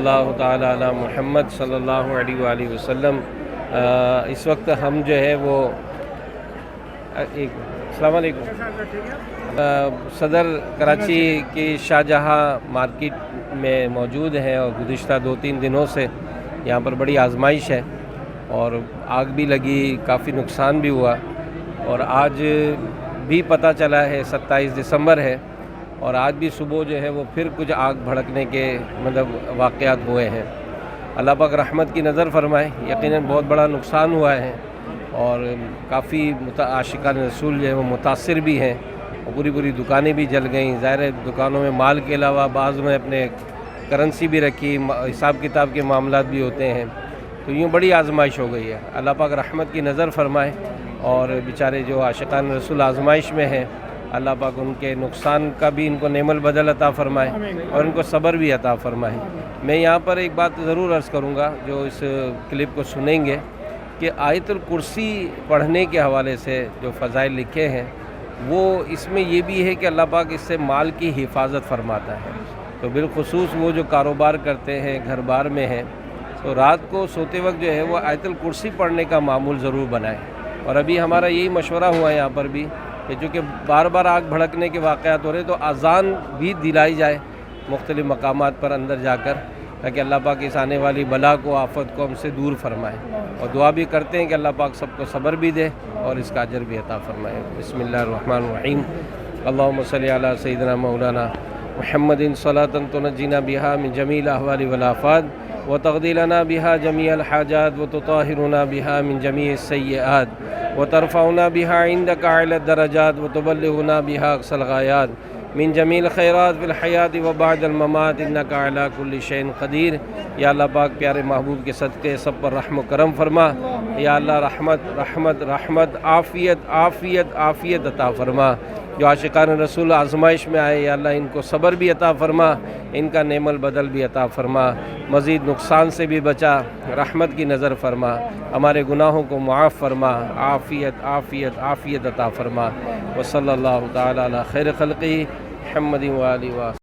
اللہ تعالی علی محمد صلی اللہ علیہ وآلہ وسلم۔ اس وقت ہم جو ہے وہ السلام علیکم، صدر کراچی کی شاہجہاں مارکیٹ میں موجود ہیں اور گزشتہ 2-3 دنوں سے یہاں پر بڑی آزمائش ہے اور آگ بھی لگی، کافی نقصان بھی ہوا، اور آج بھی پتہ چلا ہے 27 دسمبر ہے اور آج بھی صبح جو ہے وہ پھر کچھ آگ بھڑکنے کے واقعات ہوئے ہیں۔ اللہ پاک رحمت کی نظر فرمائے۔ یقیناً بہت بڑا نقصان ہوا ہے اور کافی عاشقان رسول جو ہے وہ متاثر بھی ہیں اور پوری دکانیں بھی جل گئیں۔ ظاہر ہے دکانوں میں مال کے علاوہ بعض میں اپنے کرنسی بھی رکھی، حساب کتاب کے معاملات بھی ہوتے ہیں، تو یوں بڑی آزمائش ہو گئی ہے۔ اللہ پاک رحمت کی نظر فرمائے اور بیچارے جو عاشقان رسول آزمائش میں ہیں، اللہ پاک ان کے نقصان کا بھی ان کو نعم البدل عطا فرمائے اور ان کو صبر بھی عطا فرمائے۔ میں یہاں پر ایک بات ضرور عرض کروں گا، جو اس کلپ کو سنیں گے، کہ آیت الکرسی پڑھنے کے حوالے سے جو فضائل لکھے ہیں وہ اس میں یہ بھی ہے کہ اللہ پاک اس سے مال کی حفاظت فرماتا ہے۔ تو بالخصوص وہ جو کاروبار کرتے ہیں، گھر بار میں ہیں، تو رات کو سوتے وقت جو ہے وہ آیت الکرسی پڑھنے کا معمول ضرور بنائیں۔ اور ابھی ہمارا یہی مشورہ ہوا ہے یہاں پر بھی کہ چونکہ بار بار آگ بھڑکنے کے واقعات ہو رہے ہیں، تو اذان بھی دلائی جائے مختلف مقامات پر اندر جا کر، تاکہ اللہ پاک اس آنے والی بلا کو، آفت کو ہم سے دور فرمائے، اور دعا بھی کرتے ہیں کہ اللہ پاک سب کو صبر بھی دے اور اس کا اجر بھی عطا فرمائے۔ بسم اللہ الرحمن الرحیم۔ اللہم صلی علی سیدنا مولانا محمد صلاۃ تنجینا بہا من جمیع الاحوال والآفات وتقضی لنا بہا جمیع الحاجات وتطہرنا بہا من جمیع السیئات وترفعنا بہا عندک اعلی الدرجات وتبلغنا بہا اقصی الغایات من جمیع الخیرات فی الحیات وبعد الممات انک علی کل شیء قدیر۔ یا اللہ پاک پیارے محبوب کے صدقے سب پر رحم و کرم فرما۔ یا اللہ رحمت عافیت عطا فرما۔ جو عاشقان رسول آزمائش میں آئے، یا اللہ ان کو صبر بھی عطا فرما، ان کا نعم البدل بھی عطا فرما، مزید نقصان سے بھی بچا، رحمت کی نظر فرما، ہمارے گناہوں کو معاف فرما، عافیت عطا فرما۔ وصلی اللہ تعالی علی خیر خلقہ محمد و آلہ وصحبہ۔